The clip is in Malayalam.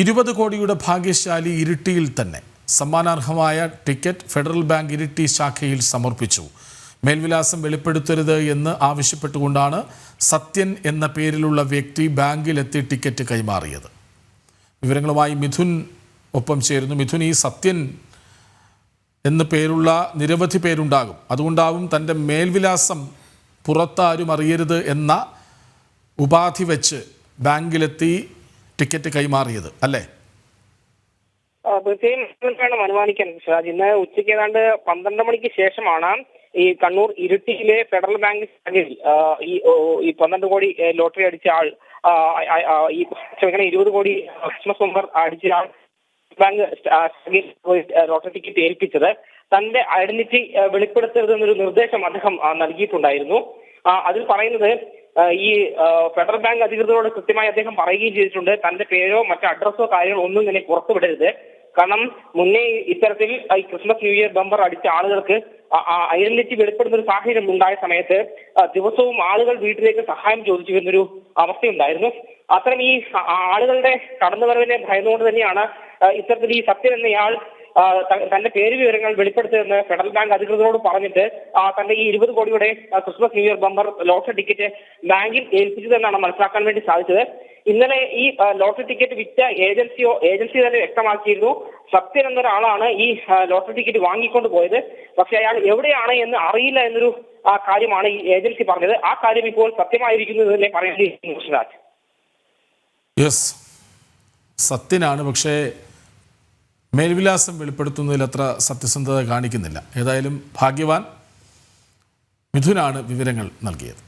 20 കോടിയുടെ ഭാഗ്യശാലി ഇരിട്ടിയിൽ തന്നെ സമ്മാനാർഹമായ ടിക്കറ്റ് ഫെഡറൽ ബാങ്ക് ഇരിട്ടി ശാഖയിൽ സമർപ്പിച്ചു. മേൽവിലാസം വെളിപ്പെടുത്തരുത് എന്ന് ആവശ്യപ്പെട്ടുകൊണ്ടാണ് സത്യൻ എന്ന പേരിലുള്ള വ്യക്തി ബാങ്കിലെത്തി ടിക്കറ്റ് കൈമാറിയത്. വിവരങ്ങളുമായി മിഥുൻ ഒപ്പം ചേരുന്നു. മിഥുൻ, ഈ സത്യൻ എന്ന പേരുള്ള നിരവധി പേരുണ്ടാകും, അതുകൊണ്ടാവും തൻ്റെ മേൽവിലാസം പുറത്താരും അറിയരുത് എന്ന ഉപാധി വെച്ച് ബാങ്കിലെത്തി ടിക്കറ്റ് കൈമാറിയത് അല്ലേ? തീർച്ചയായും അനുമാനിക്കാൻ ഷിറാജ്. ഇന്ന് ഉച്ചയ്ക്ക് ഏതാണ്ട് 12 മണിക്ക് ശേഷമാണ് ഈ കണ്ണൂർ ഇരിട്ടിയിലെ ഫെഡറൽ ബാങ്ക് ശാഖയിൽ ഈ 12 കോടി ലോട്ടറി അടിച്ച ആൾ, ഈ 20 കോടി ക്രിസ്മസ് ബമ്പർ അടിച്ച ആൾ ബാങ്ക് ലോട്ടറി ടിക്കറ്റ് ഏൽപ്പിച്ചത്. തന്റെ ഐഡന്റിറ്റി വെളിപ്പെടുത്തരുതെന്നൊരു നിർദ്ദേശം അദ്ദേഹം നൽകിയിട്ടുണ്ടായിരുന്നു. അതിൽ പറയുന്നത് ഈ ഫെഡറൽ ബാങ്ക് അധികൃതരോട് കൃത്യമായി അദ്ദേഹം പറയുകയും ചെയ്തിട്ടുണ്ട്, തന്റെ പേരോ മറ്റു അഡ്രസ്സോ കാര്യങ്ങളോ ഒന്നും തന്നെ പുറത്തുവിടരുത്. കാരണം മുന്നേ ഇത്തരത്തിൽ ഈ ക്രിസ്മസ് ന്യൂ ഇയർ ബമ്പർ അടിച്ച ആളുകൾക്ക് ഐഡന്റിറ്റി വെളിപ്പെടുന്ന ഒരു സാഹചര്യം ഉണ്ടായ സമയത്ത് ദിവസവും ആളുകൾ വീട്ടിലേക്ക് സഹായം ചോദിച്ചു വരുന്നൊരു അവസ്ഥയുണ്ടായിരുന്നു. അത്തരം ഈ ആളുകളുടെ കടന്നുവരവിനെ ഭയന്നുകൊണ്ട് തന്നെയാണ് ഇത്തരത്തിൽ ഈ സത്യൻ എന്നയാൾ തന്റെ പേര് വിവരങ്ങൾ വെളിപ്പെടുത്തുമെന്ന് ഫെഡറൽ ബാങ്ക് അധികൃതരോട് പറഞ്ഞിട്ട് തന്റെ ഈ 20 കോടിയുടെ Christmas new year bumper lottery ticket ബാങ്കിൽ ഏൽപ്പിച്ചതെന്നാണ് മനസ്സിലാക്കാൻ വേണ്ടി സാധിച്ചത്. ഇന്നലെ ഈ ലോട്ടറി ടിക്കറ്റ് വിറ്റ ഏജൻസി തന്നെ വ്യക്തമാക്കിയിരുന്നു, സത്യൻ എന്നൊരാളാണ് ഈ ലോട്ടറി ടിക്കറ്റ് വാങ്ങിക്കൊണ്ട് പോയത്. പക്ഷെ അയാൾ എവിടെയാണ് എന്ന് അറിയില്ല എന്നൊരു കാര്യമാണ് ഈ ഏജൻസി പറഞ്ഞത്. ആ കാര്യം ഇപ്പോൾ സത്യമായിരിക്കുന്നു എന്ന് തന്നെ പറയേണ്ടിയിരിക്കുന്നു ഷിറാജ്. യെസ്, സത്യനാണ്, പക്ഷേ മേൽവിലാസം വെളിപ്പെടുത്തുന്നതിൽ അത്ര സത്യസന്ധത കാണിക്കുന്നില്ല. ഏതായാലും ഭാഗ്യവാൻ മിഥുനാണ് വിവരങ്ങൾ നൽകിയത്.